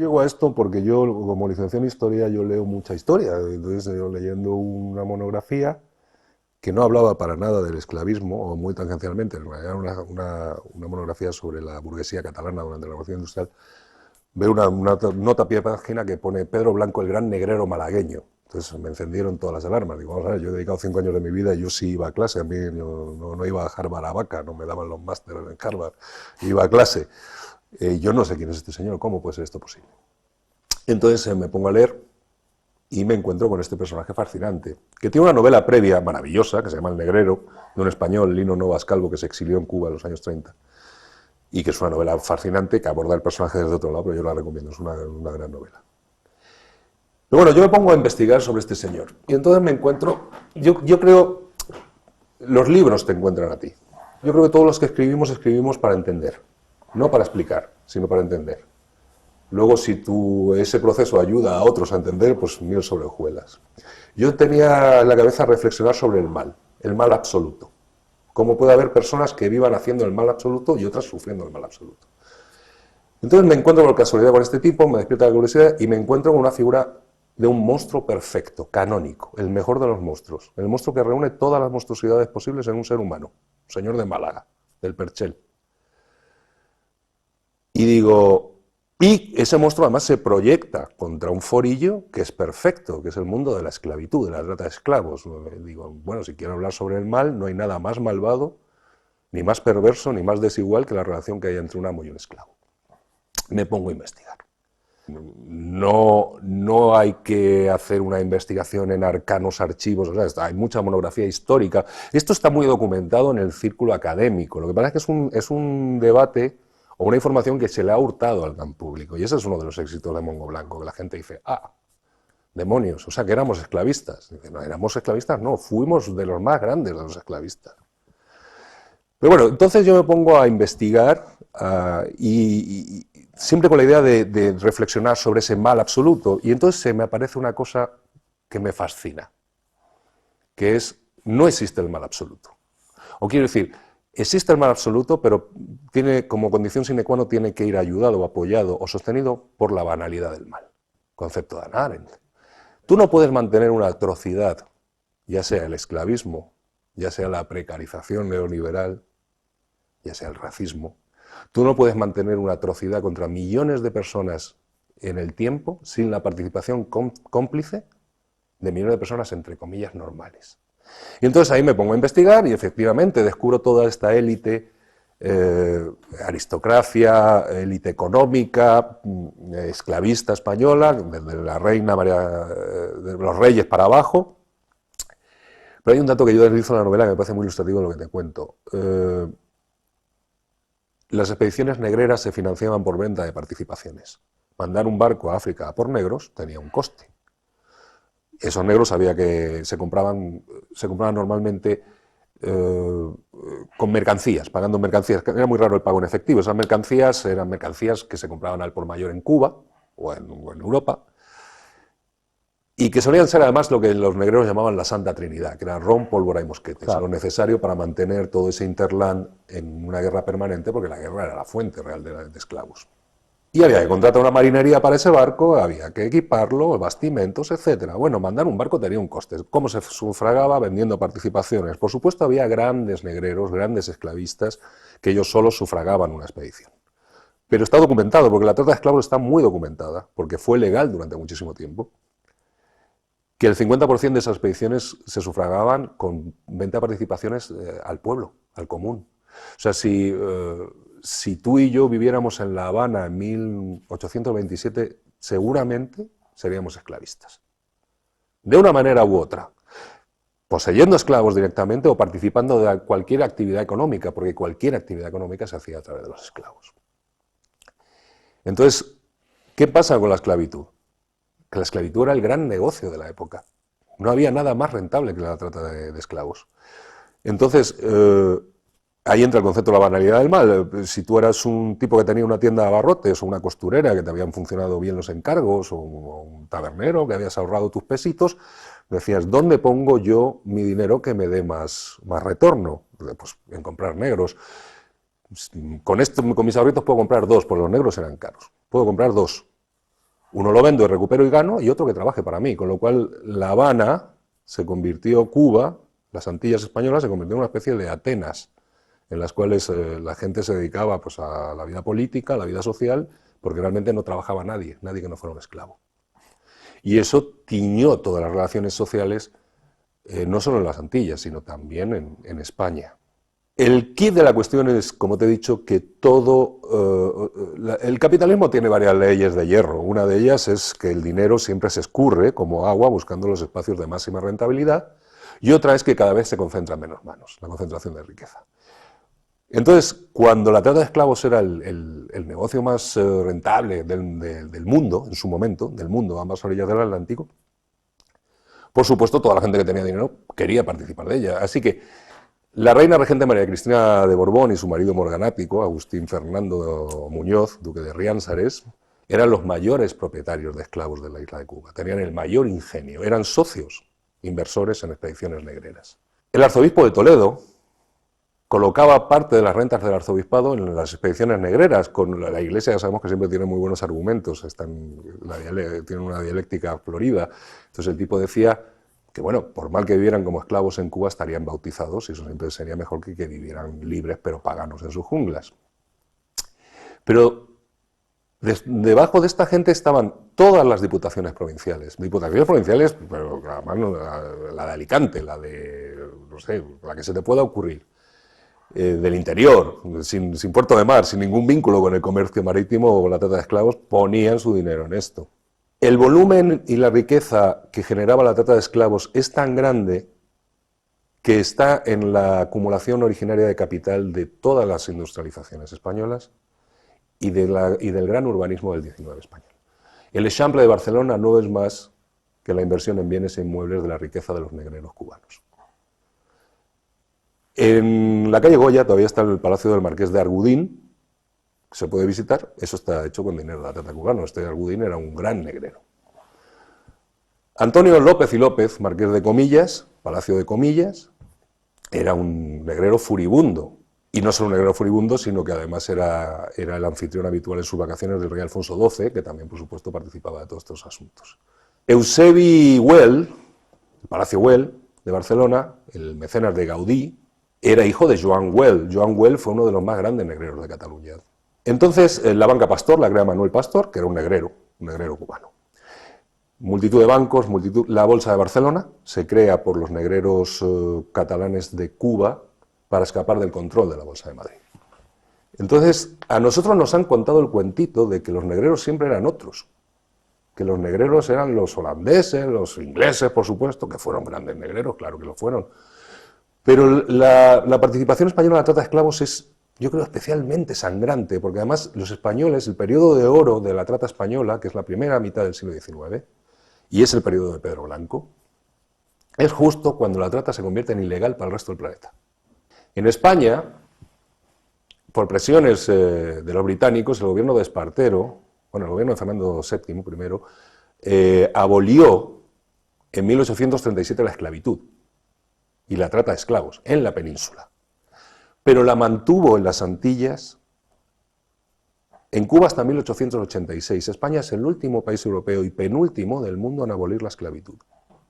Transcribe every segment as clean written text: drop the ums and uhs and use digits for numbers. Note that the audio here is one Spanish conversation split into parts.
llego a esto porque yo, como licenciado en Historia, yo leo mucha historia. Entonces, yo leyendo una monografía que no hablaba para nada del esclavismo, o muy tangencialmente, era una monografía sobre la burguesía catalana durante la Revolución Industrial, veo una nota a pie de página que pone Pedro Blanco, el gran negrero malagueño. Entonces me encendieron todas las alarmas. Digo, vamos a ver, yo he dedicado 5 años de mi vida y yo sí iba a clase. A mí no iba a Harvard a vaca, no me daban los másteres en Harvard, iba a clase. Yo no sé quién es este señor, ¿cómo puede ser esto posible? Entonces me pongo a leer y me encuentro con este personaje fascinante, que tiene una novela previa maravillosa, que se llama El Negrero, de un español, Lino Novas Calvo, que se exilió en Cuba en los años 30, y que es una novela fascinante que aborda el personaje desde otro lado, pero yo la recomiendo, es una gran novela. Pero bueno, yo me pongo a investigar sobre este señor, y entonces me encuentro, yo creo, los libros te encuentran a ti. Yo creo que todos los que escribimos para entender, no para explicar, sino para entender. Luego, si ese proceso ayuda a otros a entender, pues miel sobre hojuelas. Yo tenía en la cabeza reflexionar sobre el mal absoluto. Cómo puede haber personas que vivan haciendo el mal absoluto y otras sufriendo el mal absoluto. Entonces me encuentro por casualidad con este tipo, me despierta la curiosidad y me encuentro con una figura de un monstruo perfecto, canónico, el mejor de los monstruos. El monstruo que reúne todas las monstruosidades posibles en un ser humano. Señor de Málaga, del Perchel. Y digo... Y ese monstruo además se proyecta contra un forillo que es perfecto, que es el mundo de la esclavitud, de la trata de esclavos. Digo, bueno, si quiero hablar sobre el mal, no hay nada más malvado, ni más perverso, ni más desigual que la relación que hay entre un amo y un esclavo. Me pongo a investigar. No hay que hacer una investigación en arcanos archivos, o sea, hay mucha monografía histórica. Esto está muy documentado en el círculo académico. Lo que pasa es que es un debate o una información que se le ha hurtado al gran público. Y ese es uno de los éxitos de Mongo Blanco, que la gente dice, demonios, o sea, que éramos esclavistas. Dice, no, éramos esclavistas, no, fuimos de los más grandes de los esclavistas. Pero bueno, entonces yo me pongo a investigar y siempre con la idea de reflexionar sobre ese mal absoluto. Y entonces se me aparece una cosa que me fascina, que es, no existe el mal absoluto. O quiero decir, existe el mal absoluto, pero tiene como condición sine qua non tiene que ir ayudado, apoyado o sostenido por la banalidad del mal. Concepto de Hannah Arendt. Tú no puedes mantener una atrocidad, ya sea el esclavismo, ya sea la precarización neoliberal, ya sea el racismo. Tú no puedes mantener una atrocidad contra millones de personas en el tiempo sin la participación cómplice de millones de personas, entre comillas, normales. Y entonces ahí me pongo a investigar y efectivamente descubro toda esta élite, aristocracia, élite económica, esclavista española, desde la reina María, de los reyes para abajo. Pero hay un dato que yo deslizo en la novela que me parece muy ilustrativo de lo que te cuento. Las expediciones negreras se financiaban por venta de participaciones. Mandar un barco a África a por negros tenía un coste. Esos negros había que se compraban normalmente con mercancías, pagando mercancías. Era muy raro el pago en efectivo. Esas mercancías eran mercancías que se compraban al por mayor en Cuba o en Europa y que solían ser además lo que los negreros llamaban la Santa Trinidad, que era ron, pólvora y mosquetes, claro, lo necesario para mantener todo ese hinterland en una guerra permanente, porque la guerra era la fuente real de esclavos. Y había que contratar una marinería para ese barco, había que equiparlo, bastimentos, etc. Bueno, mandar un barco tenía un coste. ¿Cómo se sufragaba? Vendiendo participaciones. Por supuesto, había grandes negreros, grandes esclavistas, que ellos solos sufragaban una expedición. Pero está documentado, porque la trata de esclavos está muy documentada, porque fue legal durante muchísimo tiempo, que el 50% de esas expediciones se sufragaban con venta de participaciones al pueblo, al común. O sea, si tú y yo viviéramos en La Habana en 1827, seguramente seríamos esclavistas. De una manera u otra. Poseyendo esclavos directamente o participando de cualquier actividad económica, porque cualquier actividad económica se hacía a través de los esclavos. Entonces, ¿qué pasa con la esclavitud? Que la esclavitud era el gran negocio de la época. No había nada más rentable que la trata de esclavos. Entonces, ahí entra el concepto de la banalidad del mal. Si tú eras un tipo que tenía una tienda de abarrotes o una costurera que te habían funcionado bien los encargos o un tabernero que habías ahorrado tus pesitos, decías, ¿dónde pongo yo mi dinero que me dé más retorno? Pues en comprar negros. Con mis ahorritos puedo comprar 2, porque los negros eran caros. Puedo comprar 2. Uno lo vendo, recupero y gano, y otro que trabaje para mí, con lo cual La Habana se convirtió, Cuba, las Antillas españolas se convirtió en una especie de Atenas, en las cuales la gente se dedicaba pues, a la vida política, a la vida social, porque realmente no trabajaba nadie, nadie que no fuera un esclavo. Y eso tiñó todas las relaciones sociales, no solo en las Antillas, sino también en España. El kit de la cuestión es, como te he dicho, que el capitalismo tiene varias leyes de hierro. Una de ellas es que el dinero siempre se escurre como agua buscando los espacios de máxima rentabilidad, y otra es que cada vez se concentra en menos manos, la concentración de riqueza. Entonces, cuando la trata de esclavos era el negocio más rentable del mundo, en su momento, del mundo, a ambas orillas del Atlántico, por supuesto, toda la gente que tenía dinero quería participar de ella. Así que la reina regente María Cristina de Borbón y su marido morganático, Agustín Fernando Muñoz, duque de Riánsares, eran los mayores propietarios de esclavos de la isla de Cuba. Tenían el mayor ingenio, eran socios inversores en expediciones negreras. El arzobispo de Toledo colocaba parte de las rentas del arzobispado en las expediciones negreras. Con la Iglesia ya sabemos que siempre tiene muy buenos argumentos, tienen una dialéctica florida. Entonces el tipo decía que, bueno, por mal que vivieran como esclavos en Cuba, estarían bautizados, y eso siempre sería mejor que vivieran libres pero paganos en sus junglas. Pero debajo de esta gente estaban todas las diputaciones provinciales, pero además la de Alicante, la de, no sé, la que se te pueda ocurrir, del interior, sin puerto de mar, sin ningún vínculo con el comercio marítimo o con la trata de esclavos, ponían su dinero en esto. El volumen y la riqueza que generaba la trata de esclavos es tan grande que está en la acumulación originaria de capital de todas las industrializaciones españolas y del gran urbanismo del XIX español. El Eixample de Barcelona no es más que la inversión en bienes e inmuebles de la riqueza de los negreros cubanos. En la calle Goya todavía está el Palacio del Marqués de Argudín, que se puede visitar. Eso está hecho con dinero de la trata cubana. Este Argudín era un gran negrero. Antonio López y López, Marqués de Comillas, Palacio de Comillas, era un negrero furibundo. Y no solo un negrero furibundo, sino que además era el anfitrión habitual en sus vacaciones del rey Alfonso XII, que también, por supuesto, participaba de todos estos asuntos. Eusebi Güell, el Palacio Güell de Barcelona, el mecenas de Gaudí, era hijo de Joan Güell. Joan Güell fue uno de los más grandes negreros de Cataluña. Entonces, la banca Pastor la crea Manuel Pastor, que era un negrero cubano. Multitud de bancos, la Bolsa de Barcelona se crea por los negreros catalanes de Cuba para escapar del control de la Bolsa de Madrid. Entonces, a nosotros nos han contado el cuentito de que los negreros siempre eran otros, que los negreros eran los holandeses, los ingleses, por supuesto, que fueron grandes negreros, claro que lo fueron. Pero la participación española en la trata de esclavos es, yo creo, especialmente sangrante, porque además los españoles, el periodo de oro de la trata española, que es la primera mitad del siglo XIX, y es el periodo de Pedro Blanco, es justo cuando la trata se convierte en ilegal para el resto del planeta. En España, por presiones de los británicos, el gobierno de Espartero, el gobierno de Fernando VII primero, abolió en 1837 la esclavitud y la trata de esclavos en la península, pero la mantuvo en las Antillas, en Cuba hasta 1886. España es el último país europeo y penúltimo del mundo en abolir la esclavitud,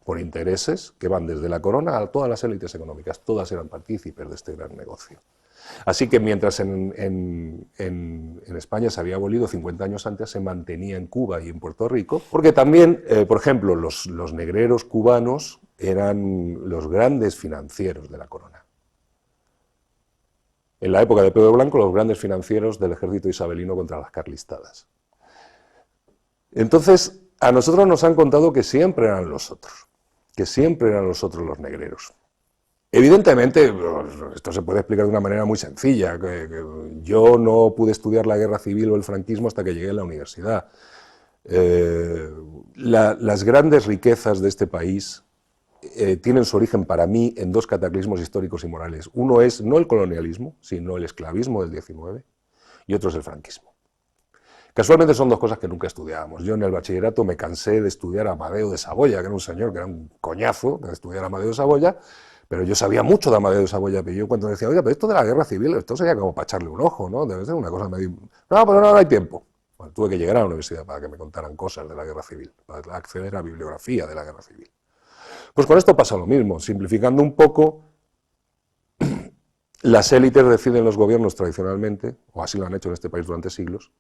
por intereses que van desde la corona a todas las élites económicas, todas eran partícipes de este gran negocio. Así que mientras en España se había abolido 50 años antes, se mantenía en Cuba y en Puerto Rico, porque también, por ejemplo, los negreros cubanos eran los grandes financieros de la corona. En la época de Pedro Blanco, los grandes financieros del ejército isabelino contra las carlistadas. Entonces, a nosotros nos han contado que siempre eran los otros los negreros. Evidentemente, esto se puede explicar de una manera muy sencilla. Yo no pude estudiar la guerra civil o el franquismo hasta que llegué a la universidad. Las grandes riquezas de este país tienen su origen para mí en dos cataclismos históricos y morales. Uno es no el colonialismo, sino el esclavismo del XIX, y otro es el franquismo. Casualmente son dos cosas que nunca estudiábamos. Yo en el bachillerato me cansé de estudiar a Amadeo de Saboya, que era un señor que era un coñazo de estudiar a Amadeo de Saboya, pero yo sabía mucho de Amadeo de Saboya, pero yo cuando decía, oiga, pero esto de la guerra civil, esto sería como para echarle un ojo, ¿no? Debe ser una cosa medio... No, pero no hay tiempo. Bueno, tuve que llegar a la universidad para que me contaran cosas de la guerra civil, para acceder a bibliografía de la guerra civil. Pues con esto pasa lo mismo, simplificando un poco, las élites deciden los gobiernos tradicionalmente, o así lo han hecho en este país durante siglos,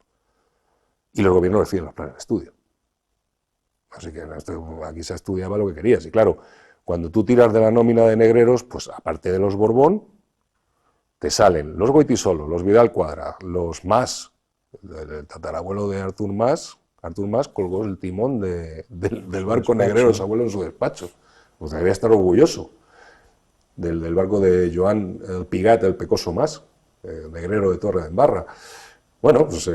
y los gobiernos deciden los planes de estudio. Así que aquí se estudiaba lo que querías. Y claro, cuando tú tiras de la nómina de negreros, pues aparte de los Borbón, te salen los Goytisolo, los Vidal Cuadra, los Mas, el tatarabuelo de Artur Mas colgó el timón del barco negrero de su abuelo en su despacho. Pues debería estar orgulloso del barco de Joan el Pigat, el Pecoso Mas, negrero de Torre de Embarra. Bueno, pues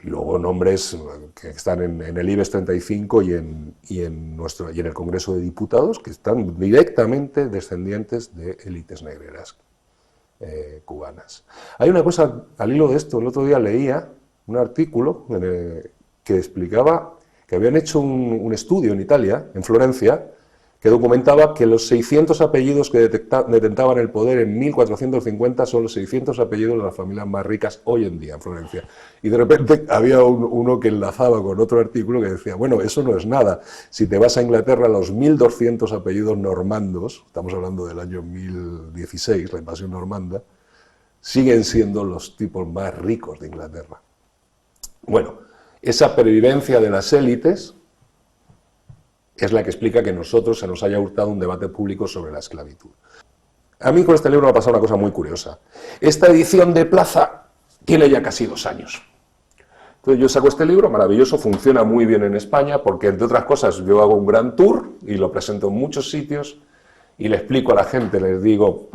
luego nombres que están en el IBEX 35 y en el Congreso de Diputados, que están directamente descendientes de élites negreras cubanas. Hay una cosa, al hilo de esto, el otro día leía un artículo que explicaba que habían hecho un estudio en Italia, en Florencia, que documentaba que los 600 apellidos que detentaban el poder en 1450 son los 600 apellidos de las familias más ricas hoy en día en Florencia. Y de repente había uno que enlazaba con otro artículo que decía, bueno, eso no es nada. Si te vas a Inglaterra, los 1200 apellidos normandos, estamos hablando del año 1016, la invasión normanda, siguen siendo los tipos más ricos de Inglaterra. Bueno, esa pervivencia de las élites es la que explica que nosotros se nos haya hurtado un debate público sobre la esclavitud. A mí con este libro me ha pasado una cosa muy curiosa. Esta edición de Plaza tiene ya casi 2 años. Entonces yo saco este libro, maravilloso, funciona muy bien en España, porque entre otras cosas yo hago un gran tour y lo presento en muchos sitios y le explico a la gente, les digo,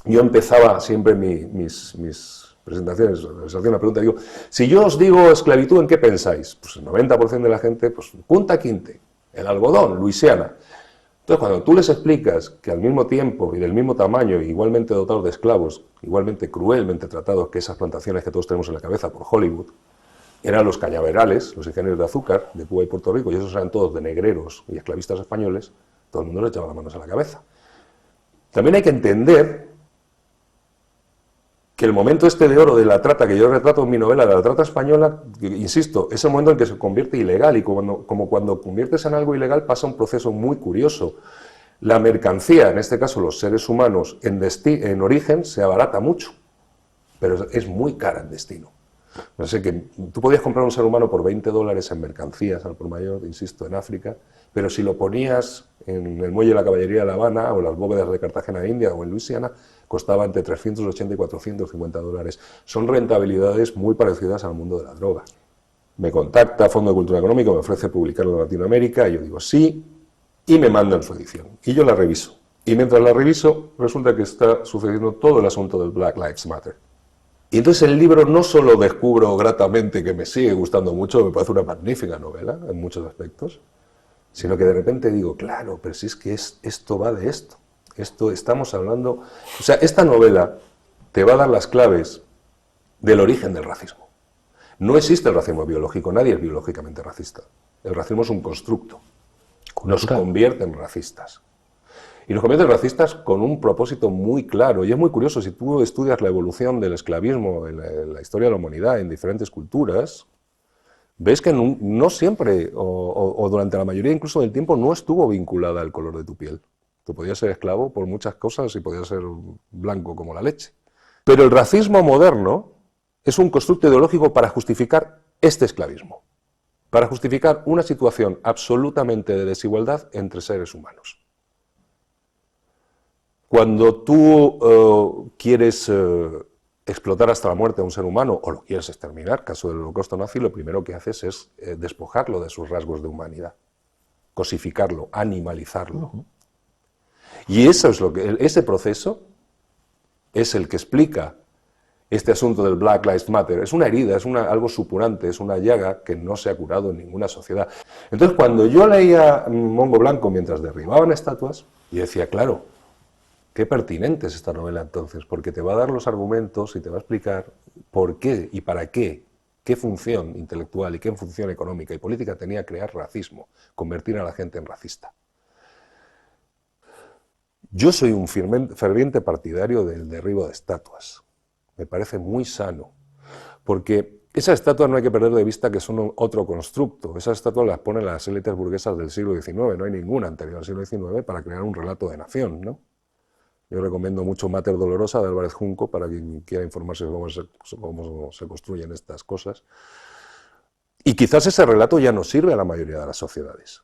yo empezaba siempre mis presentaciones, les hacía una pregunta, digo, si yo os digo esclavitud, ¿en qué pensáis? Pues el 90% de la gente, pues Punta Quinte, el algodón, Luisiana. Entonces, cuando tú les explicas que al mismo tiempo y del mismo tamaño, igualmente dotados de esclavos, igualmente cruelmente tratados que esas plantaciones que todos tenemos en la cabeza por Hollywood, eran los cañaverales, los ingenieros de azúcar de Cuba y Puerto Rico, y esos eran todos de negreros y esclavistas españoles, todo el mundo le echaba las manos a la cabeza. También hay que entender que el momento este de oro de la trata, que yo retrato en mi novela, de la trata española, insisto, es el momento en que se convierte ilegal, y como cuando conviertes en algo ilegal pasa un proceso muy curioso. La mercancía, en este caso los seres humanos, en origen se abarata mucho, pero es muy cara en destino. No sé, que tú podías comprar un ser humano por $20 en mercancías al por mayor, insisto, en África, pero si lo ponías en el muelle de la Caballería de La Habana o las bóvedas de Cartagena de India o en Luisiana, costaba entre $380 y $450. Son rentabilidades muy parecidas al mundo de la droga. Me contacta Fondo de Cultura Económica, me ofrece publicarlo en Latinoamérica, y yo digo sí, y me mandan su edición. Y yo la reviso. Y mientras la reviso, resulta que está sucediendo todo el asunto del Black Lives Matter. Y entonces el libro no solo descubro gratamente que me sigue gustando mucho, me parece una magnífica novela en muchos aspectos, sino que de repente digo, claro, pero si es que esto va de esto. Esto estamos hablando... O sea, esta novela te va a dar las claves del origen del racismo. No existe el racismo biológico, nadie es biológicamente racista. El racismo es un constructo. Nos convierte en racistas. Y nos convierte en racistas con un propósito muy claro. Y es muy curioso, si tú estudias la evolución del esclavismo en la historia de la humanidad en diferentes culturas, ves que no siempre, o durante la mayoría incluso del tiempo, no estuvo vinculada al color de tu piel. Tú podías ser esclavo por muchas cosas y podías ser blanco como la leche. Pero el racismo moderno es un constructo ideológico para justificar este esclavismo, para justificar una situación absolutamente de desigualdad entre seres humanos. Cuando tú quieres explotar hasta la muerte a un ser humano o lo quieres exterminar, caso del Holocausto nazi, lo primero que haces es despojarlo de sus rasgos de humanidad, cosificarlo, animalizarlo. Y eso es ese proceso es el que explica este asunto del Black Lives Matter. Es una herida, es algo supurante, es una llaga que no se ha curado en ninguna sociedad. Entonces, cuando yo leía Mongo Blanco mientras derribaban estatuas, yo decía, claro, qué pertinente es esta novela entonces, porque te va a dar los argumentos y te va a explicar por qué y para qué función intelectual y qué función económica y política tenía crear racismo, convertir a la gente en racista. Yo soy un ferviente partidario del derribo de estatuas. Me parece muy sano, porque Esas estatuas no hay que perder de vista que son otro constructo. Esas estatuas las ponen las élites burguesas del siglo XIX, no hay ninguna anterior al siglo XIX para crear un relato de nación, ¿no? Yo recomiendo mucho Mater Dolorosa de Álvarez Junco para quien quiera informarse de cómo se construyen estas cosas. Y quizás ese relato ya no sirve a la mayoría de las sociedades.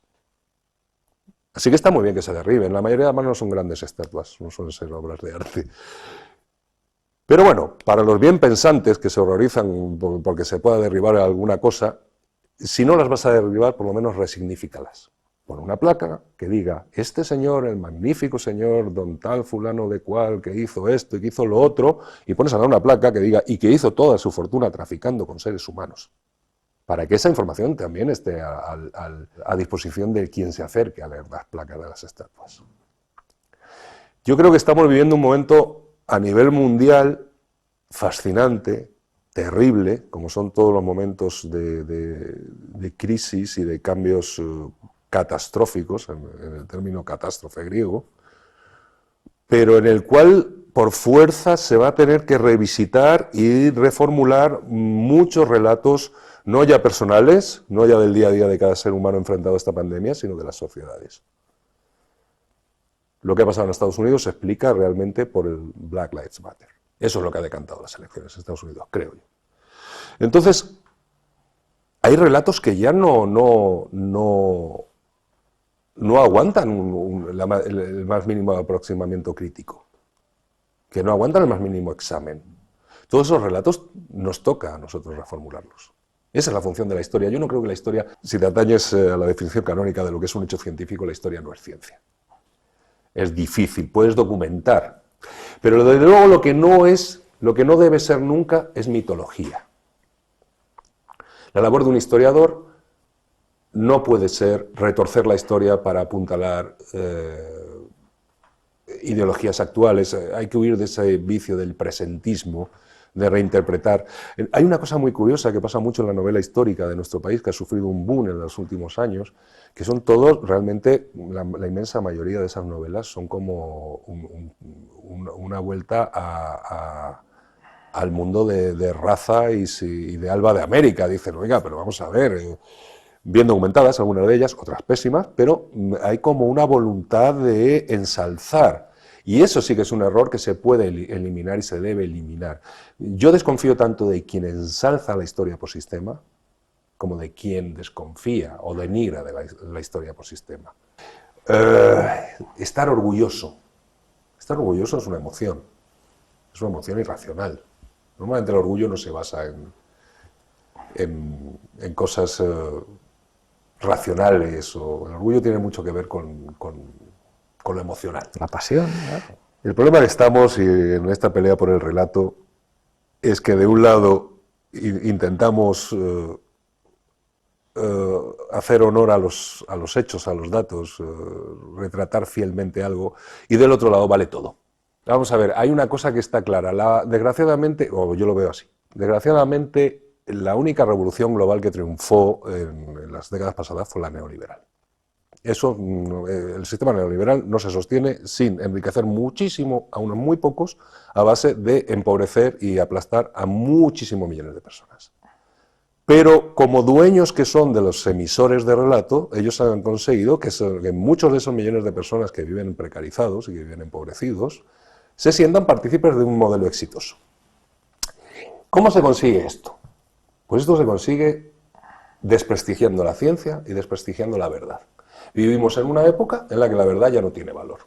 Así que está muy bien que se derriben. La mayoría además no son grandes estatuas, no suelen ser obras de arte. Pero bueno, para los bien pensantes que se horrorizan porque se pueda derribar alguna cosa, si no las vas a derribar, por lo menos resignifícalas. Pon una placa que diga, este señor, el magnífico señor, don tal fulano de cual, que hizo esto y que hizo lo otro, y pones a dar una placa que diga, y que hizo toda su fortuna traficando con seres humanos, para que esa información también esté a disposición de quien se acerque a leer las placas de las estatuas. Yo creo que estamos viviendo un momento a nivel mundial fascinante, terrible, como son todos los momentos de crisis y de cambios catastróficos, en el término catástrofe griego, pero en el cual por fuerza se va a tener que revisitar y reformular muchos relatos, no ya personales, no ya del día a día de cada ser humano enfrentado a esta pandemia, sino de las sociedades. Lo que ha pasado en Estados Unidos se explica realmente por el Black Lives Matter. Eso es lo que ha decantado las elecciones en Estados Unidos, creo yo. Entonces, hay relatos que ya no aguantan el más mínimo aproximamiento crítico, que no aguantan el más mínimo examen. Todos esos relatos nos toca a nosotros reformularlos. Esa es la función de la historia. Yo no creo que la historia, si te atañes a la definición canónica de lo que es un hecho científico, la historia no es ciencia. Es difícil, puedes documentar. Pero desde luego lo que no debe ser nunca es mitología. La labor de un historiador no puede ser retorcer la historia para apuntalar ideologías actuales. Hay que huir de ese vicio del presentismo, de reinterpretar. Hay una cosa muy curiosa que pasa mucho en la novela histórica de nuestro país, que ha sufrido un boom en los últimos años, que son todos, realmente, la inmensa mayoría de esas novelas son como una vuelta al mundo de raza y de Alba de América. Dicen, oiga, pero vamos a ver, bien documentadas algunas de ellas, otras pésimas, pero hay como una voluntad de ensalzar. Y eso sí que es un error que se puede eliminar y se debe eliminar. Yo desconfío tanto de quien ensalza la historia por sistema como de quien desconfía o denigra de la historia por sistema. Estar orgulloso es una emoción irracional. Normalmente el orgullo no se basa en cosas racionales, o el orgullo tiene mucho que ver con lo emocional. La pasión, claro. El problema que estamos, y en esta pelea por el relato, es que de un lado intentamos hacer honor a los hechos, a los datos, retratar fielmente algo, y del otro lado vale todo. Vamos a ver, hay una cosa que está clara, desgraciadamente, o yo lo veo así, desgraciadamente la única revolución global que triunfó en las décadas pasadas fue la neoliberal. Eso, el sistema neoliberal no se sostiene sin enriquecer muchísimo a unos muy pocos a base de empobrecer y aplastar a muchísimos millones de personas. Pero como dueños que son de los emisores de relato, ellos han conseguido que muchos de esos millones de personas que viven precarizados y que viven empobrecidos se sientan partícipes de un modelo exitoso. ¿Cómo se consigue esto? Pues esto se consigue desprestigiando la ciencia y desprestigiando la verdad. Vivimos en una época en la que la verdad ya no tiene valor.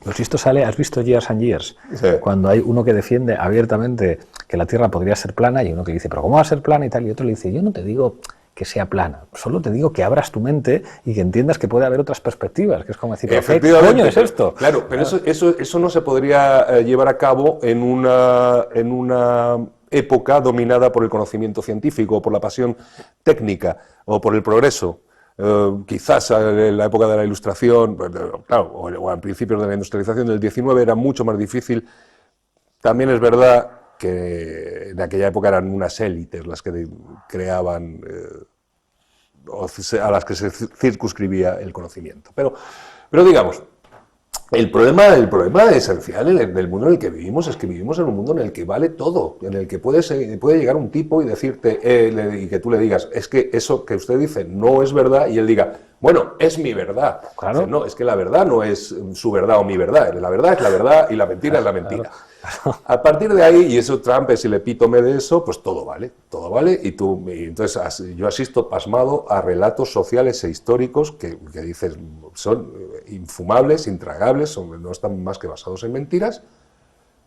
Pues esto sale, ¿has visto Years and Years? Sí. Cuando hay uno que defiende abiertamente que la Tierra podría ser plana y uno que dice, pero ¿cómo va a ser plana y tal? Y otro le dice, yo no te digo que sea plana, solo te digo que abras tu mente y que entiendas que puede haber otras perspectivas, que es como decir, ¿qué coño es esto? Claro, pero eso no se podría llevar a cabo en una época dominada por el conocimiento científico, o por la pasión técnica, o por el progreso. Quizás en la época de la Ilustración, claro, o a principios de la industrialización del 19 era mucho más difícil. También es verdad que en aquella época eran unas élites las que creaban, a las que se circunscribía el conocimiento. Pero digamos, El problema esencial del mundo en el que vivimos es que vivimos en un mundo en el que vale todo, en el que puede llegar un tipo y decirte, y que tú le digas, es que eso que usted dice no es verdad, y él diga, bueno, es mi verdad. Claro. Dice, no, es que la verdad no es su verdad o mi verdad, la verdad es la verdad y la mentira es la mentira. A partir de ahí, y eso Trump es el epítome de eso, pues todo vale, y entonces yo asisto pasmado a relatos sociales e históricos que dices, son infumables, intragables, no están más que basados en mentiras,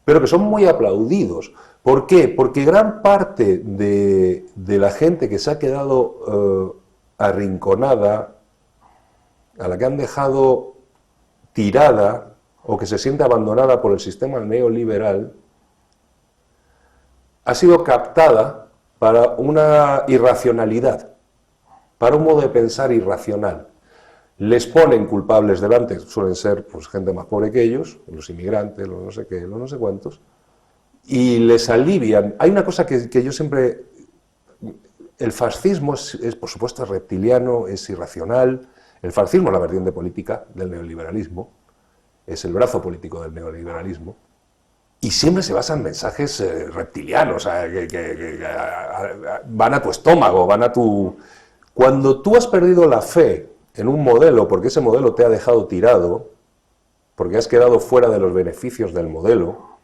pero que son muy aplaudidos. ¿Por qué? Porque gran parte de la gente que se ha quedado arrinconada, a la que han dejado tirada, o que se siente abandonada por el sistema neoliberal, ha sido captada para una irracionalidad, para un modo de pensar irracional. Les ponen culpables delante, suelen ser pues, gente más pobre que ellos, los inmigrantes, los no sé qué, los no sé cuántos, y les alivian. Hay una cosa que yo siempre... El fascismo es, por supuesto, reptiliano, es irracional. El fascismo es la vertiente política del neoliberalismo, es el brazo político del neoliberalismo, y siempre se basa en mensajes reptilianos, que van a tu estómago, van a tu... Cuando tú has perdido la fe en un modelo, porque ese modelo te ha dejado tirado, porque has quedado fuera de los beneficios del modelo,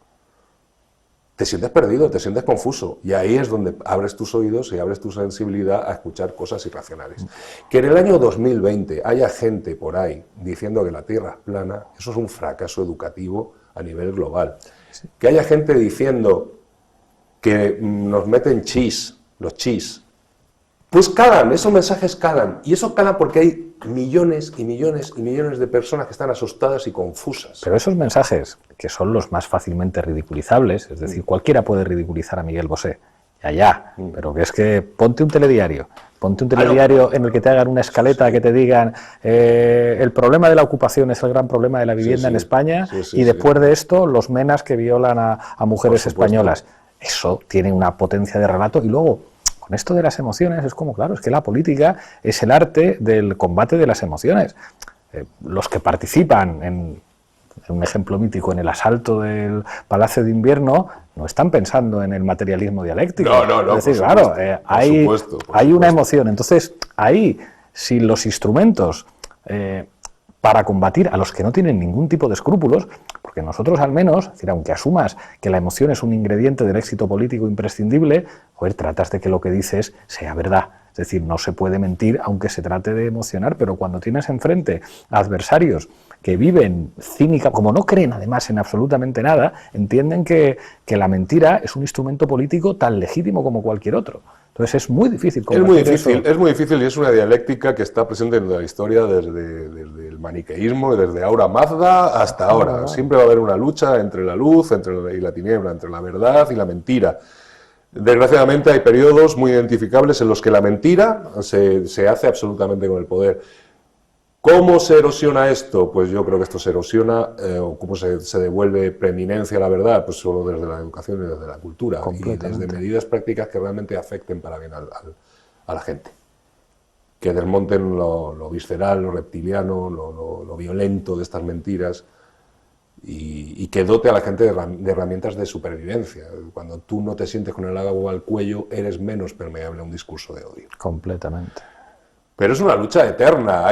te sientes perdido, te sientes confuso, y ahí es donde abres tus oídos y abres tu sensibilidad a escuchar cosas irracionales. Que en el año 2020 haya gente por ahí diciendo que la Tierra es plana, eso es un fracaso educativo a nivel global. Que haya gente diciendo que nos meten los chis, pues calan, esos mensajes calan, y eso cala porque hay millones y millones y millones de personas que están asustadas y confusas. Pero esos mensajes, que son los más fácilmente ridiculizables, es decir, cualquiera puede ridiculizar a Miguel Bosé, ya, pero que es que ponte un telediario en el que te hagan una escaleta, que te digan el problema de la ocupación es el gran problema de la vivienda en España, y después de esto los menas que violan a mujeres españolas. Eso tiene una potencia de relato, y luego con esto de las emociones es como, claro, es que la política es el arte del combate de las emociones. Los que participan en un ejemplo mítico, en el asalto del Palacio de Invierno, no están pensando en el materialismo dialéctico. No, es decir, claro, hay una emoción. Entonces, ahí, si los instrumentos para combatir a los que no tienen ningún tipo de escrúpulos, porque nosotros al menos, es decir, aunque asumas que la emoción es un ingrediente del éxito político imprescindible, joder, tratas de que lo que dices sea verdad. Es decir, no se puede mentir aunque se trate de emocionar, pero cuando tienes enfrente a adversarios que viven cínica, como no creen además en absolutamente nada, entienden que la mentira es un instrumento político tan legítimo como cualquier otro. Entonces es muy difícil. Es muy difícil, y es una dialéctica que está presente en la historia desde el maniqueísmo, desde Aura Mazda hasta ahora. Siempre va a haber una lucha entre la luz y la tiniebla, entre la verdad y la mentira. Desgraciadamente hay periodos muy identificables en los que la mentira se hace absolutamente con el poder. ¿Cómo se erosiona esto? Pues yo creo que esto se erosiona, o cómo se devuelve preeminencia a la verdad, pues solo desde la educación y desde la cultura, y desde medidas prácticas que realmente afecten para bien a la gente. Que desmonten lo visceral, lo reptiliano, lo violento de estas mentiras, y que dote a la gente de herramientas de supervivencia. Cuando tú no te sientes con el agua al cuello, eres menos permeable a un discurso de odio. Completamente. Pero es una lucha eterna.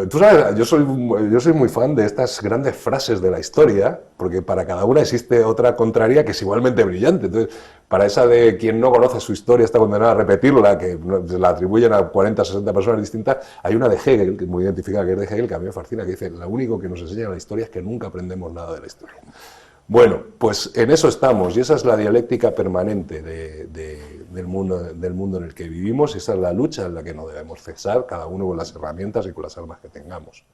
Tú sabes, yo soy muy fan de estas grandes frases de la historia, porque para cada una existe otra contraria que es igualmente brillante. Entonces, para esa de quien no conoce su historia está condenado a repetirla, que la atribuyen a 40 o 60 personas distintas, hay una de Hegel, que es muy identificada, que es de Hegel, que a mí me fascina, que dice, lo único que nos enseña la historia es que nunca aprendemos nada de la historia. Bueno, pues en eso estamos, y esa es la dialéctica permanente del mundo en el que vivimos, y esa es la lucha en la que no debemos cesar, cada uno con las herramientas y con las armas que tengamos.